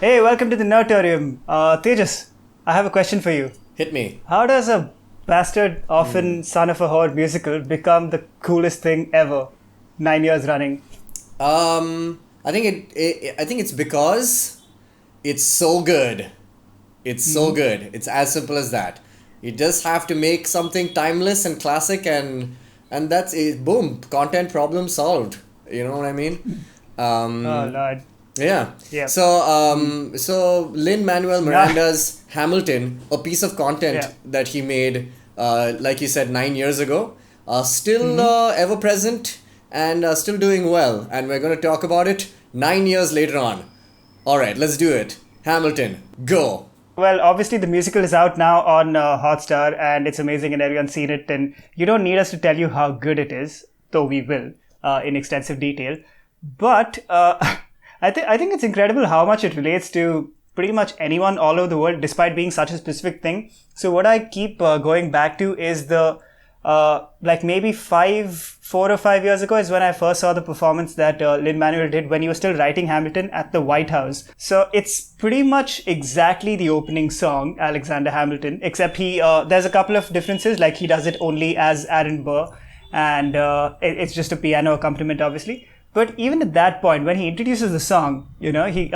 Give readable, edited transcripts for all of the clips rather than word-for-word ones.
Hey, welcome to the Nerdatorium. Tejas, I have a question for you. Hit me. How does a bastard, orphan, son of a whore musical become the coolest thing ever? 9 years running. I think I think it's because it's so good. It's so good. It's as simple as that. You just have to make something timeless and classic, and that's it. Boom, content problem solved. You know what I mean? Oh, Lord. Yeah. Yeah. So Lin-Manuel Miranda's Hamilton, a piece of content that he made, like you said, 9 years ago, still ever present and still doing well. And we're going to talk about it 9 years later on. All right, let's do it. Hamilton, go. Well, obviously the musical is out now on Hotstar and it's amazing and everyone's seen it. And you don't need us to tell you how good it is, though we will in extensive detail. But I think it's incredible how much it relates to pretty much anyone all over the world, despite being such a specific thing. So what I keep going back to is the like maybe 4 or 5 years ago is when I first saw the performance that Lin-Manuel did when he was still writing Hamilton at the White House. So it's pretty much exactly the opening song, Alexander Hamilton, except there's a couple of differences, like he does it only as Aaron Burr, and it's just a piano accompaniment, obviously. But even at that point, when he introduces the song, he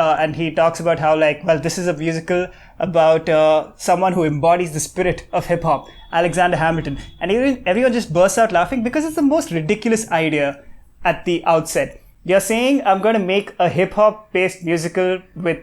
talks about how, like, well, this is a musical about someone who embodies the spirit of hip hop, Alexander Hamilton, and everyone just bursts out laughing because it's the most ridiculous idea at the outset. You're saying I'm going to make a hip hop based musical with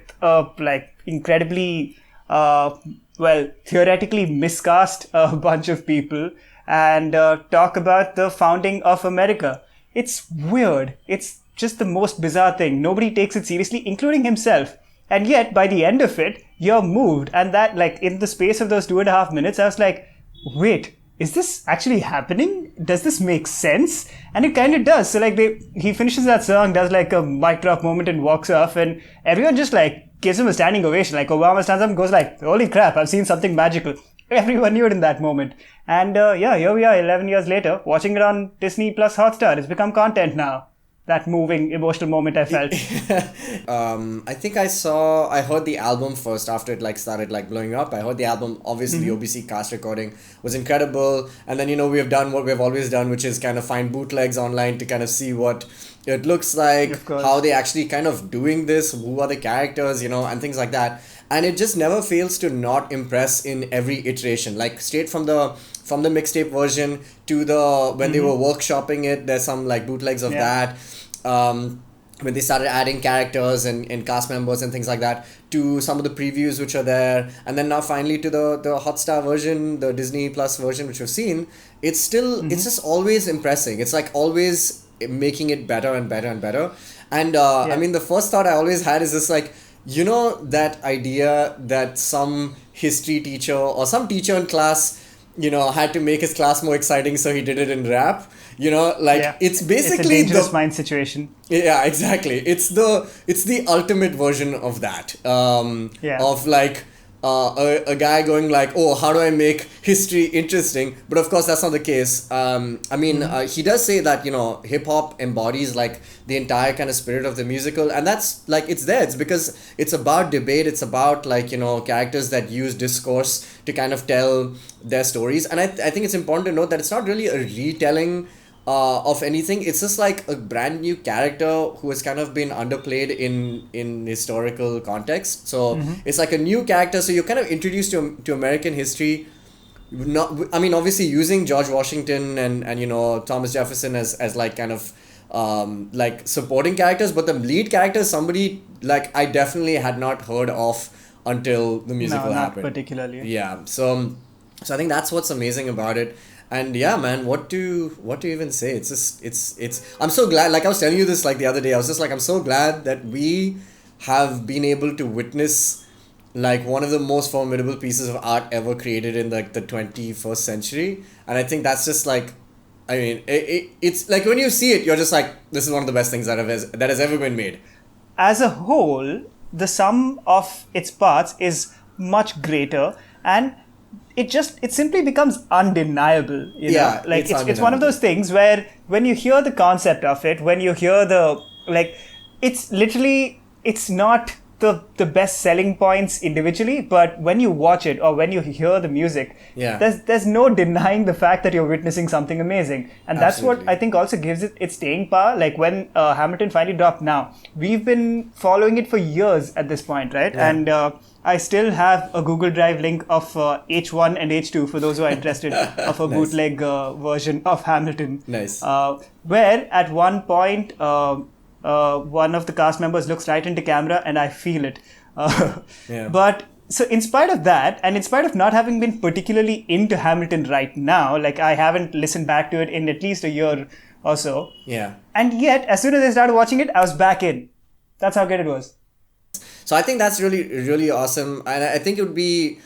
incredibly theoretically miscast a bunch of people and talk about the founding of America. It's weird. It's just the most bizarre thing. Nobody takes it seriously, including himself. And yet, by the end of it, you're moved. And that, like, in the space of those 2.5 minutes, I was like, wait, is this actually happening? Does this make sense? And it kind of does. So, like, he finishes that song, does, like, a mic drop moment and walks off. And everyone just, like, gives him a standing ovation. Like, Obama stands up and goes like, holy crap, I've seen something magical. Everyone knew it in that moment. And here we are 11 years later, watching it on Disney Plus Hotstar. It's become content now. That moving, emotional moment I felt. I think I heard the album first after it like started like blowing up. I heard the album, obviously the OBC cast recording was incredible. And then, we have done what we've always done, which is kind of find bootlegs online to kind of see what it looks like, how they actually kind of doing this, who are the characters, and things like that. And it just never fails to not impress in every iteration. Like straight from the mixtape version to when they were workshopping it, there's some like bootlegs of that. When they started adding characters and cast members and things like that, to some of the previews which are there, and then now finally to the Hotstar version, the Disney Plus version which we've seen, it's still it's just always impressing. It's like always making it better and better and better. And I mean, the first thought I always had is this, like, that idea that some history teacher or some teacher in class, had to make his class more exciting, so he did it in rap. It's basically it's a dangerous mind situation. Yeah, exactly. It's the ultimate version of that. Of like a guy going like, oh, how do I make history interesting? But of course, that's not the case. He does say that, hip hop embodies like the entire kind of spirit of the musical. And that's like, it's there. It's because it's about debate. It's about like, characters that use discourse to kind of tell their stories. And I think it's important to note that it's not really a retelling of anything. It's just like a brand new character who has kind of been underplayed in historical context. So it's like a new character. So you're kind of introduced to American history. Obviously using George Washington and Thomas Jefferson as like kind of like supporting characters, but the lead character is somebody like I definitely had not heard of until the musical happened. Not particularly. Yeah. So I think that's what's amazing about it. And yeah, man, what to even say? It's just it's I'm so glad, like I was telling you this like the other day, I was just like, I'm so glad that we have been able to witness like one of the most formidable pieces of art ever created in like the 21st century. And I think that's just like, I mean, it's like when you see it, you're just like, this is one of the best things that has ever been made. As a whole, the sum of its parts is much greater, and it simply becomes undeniable. Like it's one of those things where when you hear the concept of it, when you hear it's literally, it's not the best selling points individually, but when you watch it or when you hear the music, there's no denying the fact that you're witnessing something amazing. And that's what I think also gives it its staying power. Like when Hamilton finally dropped now, we've been following it for years at this point, right? And I still have a Google Drive link of H1 and H2 for those who are interested of a bootleg version of Hamilton. Nice. Where at one point, one of the cast members looks right into camera and I feel it. But so in spite of that, and in spite of not having been particularly into Hamilton right now, like I haven't listened back to it in at least a year or so. Yeah. And yet, as soon as I started watching it, I was back in. That's how good it was. So I think that's really, really awesome. And I think it would be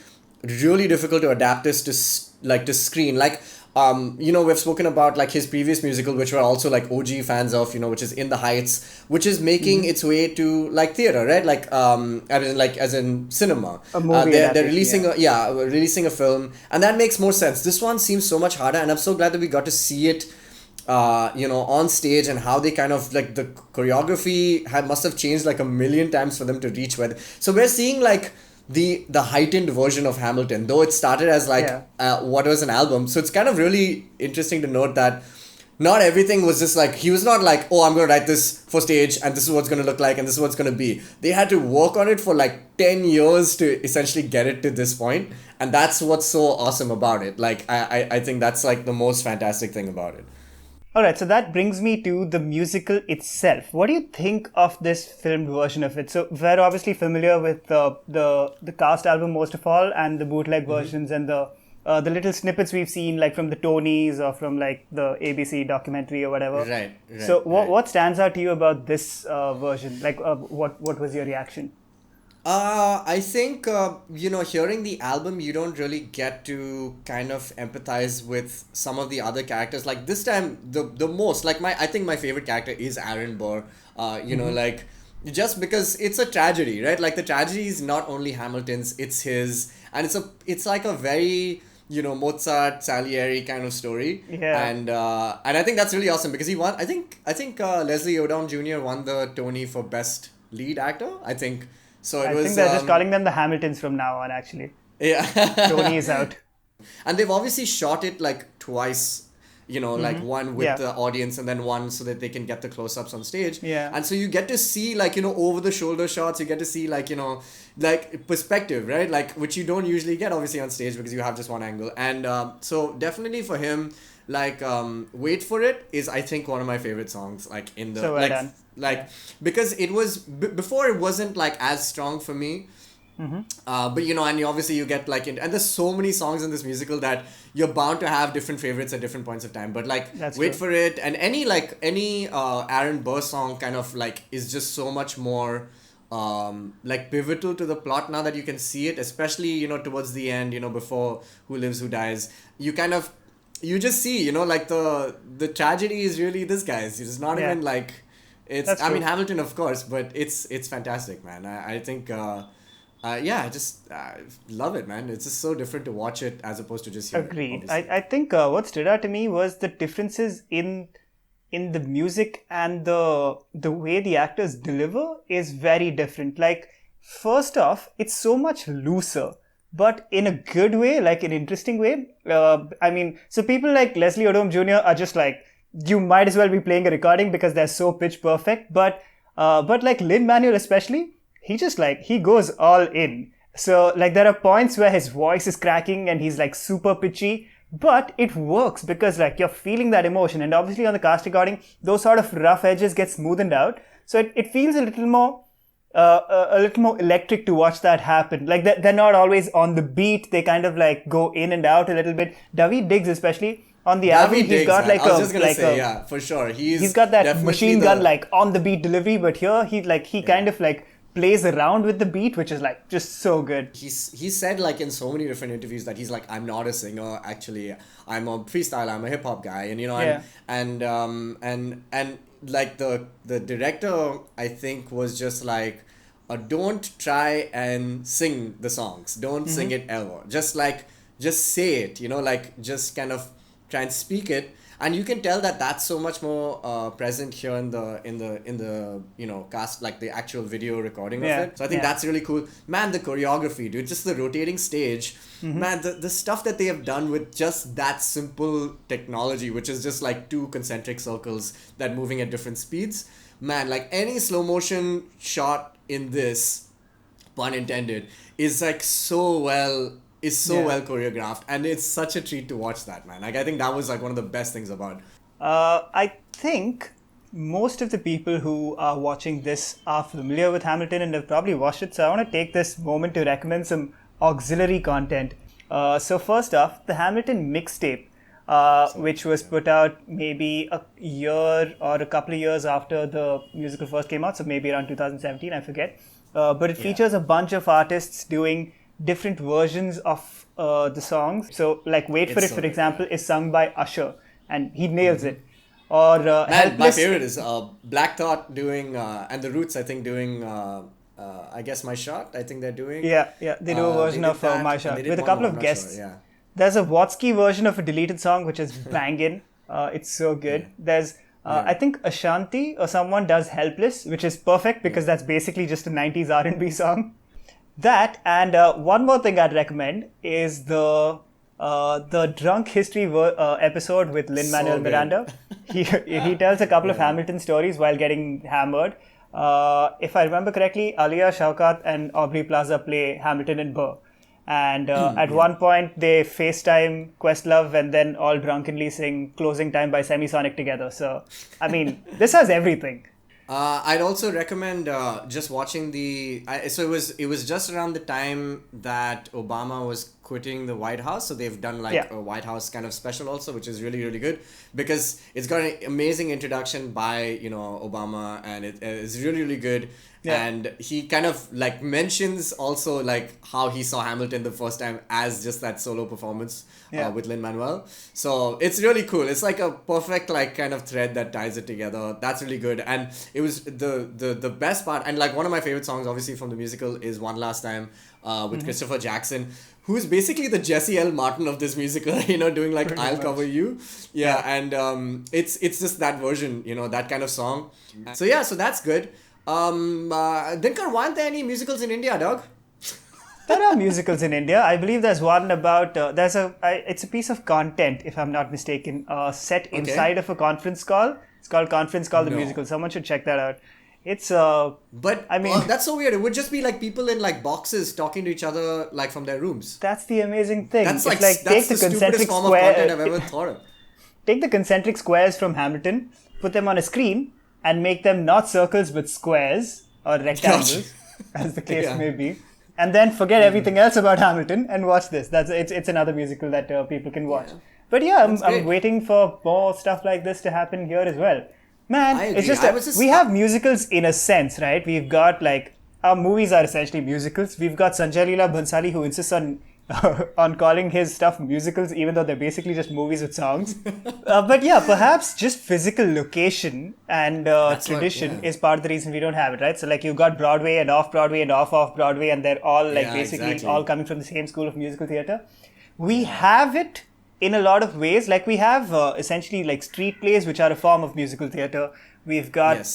really difficult to adapt this to screen. Like, we've spoken about like his previous musical, which we're also like OG fans of, which is In the Heights, which is making its way to like theater, right? Like, as in cinema. A movie they're releasing releasing a film, and that makes more sense. This one seems so much harder, and I'm so glad that we got to see it on stage, and how they kind of like the choreography must have changed like a million times for them to reach where. So we're seeing like the heightened version of Hamilton, though it started as like what was an album. So it's kind of really interesting to note that not everything was just like, he was not like, oh, I'm going to write this for stage and this is what's going to look like and this is what's going to be. They had to work on it for like 10 years to essentially get it to this point. And that's what's so awesome about it. Like, I think that's like the most fantastic thing about it. All right, so that brings me to the musical itself. What do you think of this filmed version of it? So we're obviously familiar with the cast album most of all, and the bootleg versions and the little snippets we've seen like from the Tonys or from like the ABC documentary or whatever. Right. So what stands out to you about this version? Like what was your reaction? I think, hearing the album, you don't really get to kind of empathize with some of the other characters. Like this time, the most, like I think my favorite character is Aaron Burr. Like just because it's a tragedy, right? Like the tragedy is not only Hamilton's, it's his, and it's like a very, Mozart, Salieri kind of story. Yeah. And I think that's really awesome because he won. I think Leslie Odom Jr. won the Tony for Best Lead Actor. I think. So I think they're just calling them the Hamiltons from now on, actually. Yeah. Tony is out. And they've obviously shot it like twice, like one with the audience and then one so that they can get the close-ups on stage. Yeah. And so you get to see like, over-the-shoulder shots. You get to see like, like perspective, right? Like, which you don't usually get obviously on stage because you have just one angle. And so definitely for him, like, Wait For It is, I think, one of my favorite songs, like in the... So well done. Like, because it was, before it wasn't like as strong for me. But and obviously you get like, and there's so many songs in this musical that you're bound to have different favorites at different points of time. But like, Wait For It, and any Aaron Burr song kind of like is just so much more like pivotal to the plot now that you can see it, especially, towards the end, before Who Lives, Who Dies. You just see, like the tragedy is really this guy's. It's not even like, I mean, Hamilton, of course, but it's fantastic, man. I think, I just love it, man. It's just so different to watch it as opposed to just hear Agreed. it. I think what stood out to me was the differences in the music and the way the actors deliver is very different. Like, first off, it's so much looser, but in a good way, like an interesting way. So people like Leslie Odom Jr. are just like, you might as well be playing a recording because they're so pitch perfect. But like Lin-Manuel especially, he goes all in. So like there are points where his voice is cracking and he's like super pitchy, but it works because like you're feeling that emotion. And obviously on the cast recording, those sort of rough edges get smoothened out. So it feels a little more electric to watch that happen. Like they're not always on the beat. They kind of like go in and out a little bit. Daveed Diggs especially, on the album, he's got like yeah, for sure. He's got that machine gun like on the beat delivery, but here he kind of like plays around with the beat, which is like just so good. He said like in so many different interviews that he's like, I'm not a singer, actually I'm a freestyler, I'm a hip hop guy, and and like the director, I think, was just like, don't try and sing the songs, don't sing it ever, just say it, like just kind of try and speak it. and you can tell that that's so much more present here in the cast, like the actual video recording of it. So I think that's really cool, man. The choreography, dude, just the rotating stage, man, the stuff that they have done with just that simple technology, which is just like two concentric circles that moving at different speeds, man. Like any slow motion shot in this, pun intended, is like so well choreographed, and it's such a treat to watch that, man. Like I think that was like one of the best things about. I think most of the people who are watching this are familiar with Hamilton and have probably watched it. So I want to take this moment to recommend some auxiliary content. So first off, the Hamilton Mixtape, which was put out maybe a year or a couple of years after the musical first came out, so maybe around 2017, I forget. But it features a bunch of artists doing different versions of the songs. So like Wait For It, for example, is sung by Usher, and he nails it. Or my favorite is Black Thought doing, and The Roots, I think, doing... I guess My Shot, I think they're doing. Yeah, they do a version of My Shot with a couple of guests. Sure, There's a Watsky version of a deleted song which is banging. It's so good. There's I think Ashanti or someone does Helpless, which is perfect because that's basically just a 90s R&B song. That, and one more thing I'd recommend is the Drunk History episode with Lin-Manuel Miranda. He tells a couple of Hamilton stories while getting hammered. If I remember correctly, Alia Shaukat and Aubrey Plaza play Hamilton and Burr. And at one point, they FaceTime Questlove and then all drunkenly sing Closing Time by Semisonic together. So, I mean, this has everything. I'd also recommend just watching so it was just around the time that Obama was quitting the White House, so they've done like a White House kind of special also, which is really, really good because it's got an amazing introduction by Obama, and it is really, really good. And he kind of like mentions also like how he saw Hamilton the first time as just that solo performance with Lin-Manuel. So it's really cool. It's like a perfect like kind of thread that ties it together. That's really good. And it was the best part. And like one of my favorite songs obviously from the musical is One Last Time with Christopher Jackson, who's basically the Jesse L. Martin of this musical, doing like Pretty I'll much. Cover You. And it's just that version, that kind of song. So that's good. Dinkar, weren't there any musicals in India, dog? There are musicals in India. I believe there's one about, it's a piece of content, if I'm not mistaken, set inside of a conference call. It's called Conference Call the Musical. Someone should check that out. It's, that's so weird. It would just be like people in like boxes talking to each other like from their rooms. That's the amazing thing. That's that's the stupidest form of content I've ever thought of. Take the concentric squares from Hamilton, put them on a screen, and make them not circles but squares or rectangles, as the case may be. And then forget everything else about Hamilton and watch this. It's another musical that people can watch. But I'm waiting for more stuff like this to happen here as well. Man, it's just we have musicals in a sense, right? We've got like our movies are essentially musicals. We've got Sanjay Leela Bhansali who insists on calling his stuff musicals, even though they're basically just movies with songs. But perhaps just physical location and tradition is part of the reason we don't have it, right? So like you've got Broadway and off-Broadway and off-Broadway, and they're all like basically all coming from the same school of musical theatre. We have it in a lot of ways. Like we have essentially like street plays, which are a form of musical theatre. We've got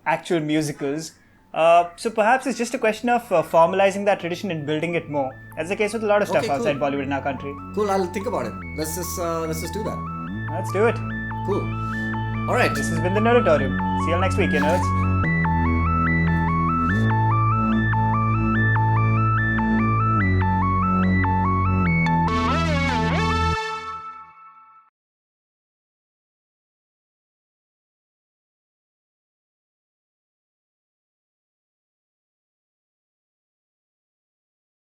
actual musicals. So perhaps it's just a question of formalizing that tradition and building it more. That's the case with a lot of stuff outside Bollywood in our country. Cool, I'll think about it. Let's just do that. Let's do it. Cool. All right. This has been the Nerdatorium. See you all next week, you nerds.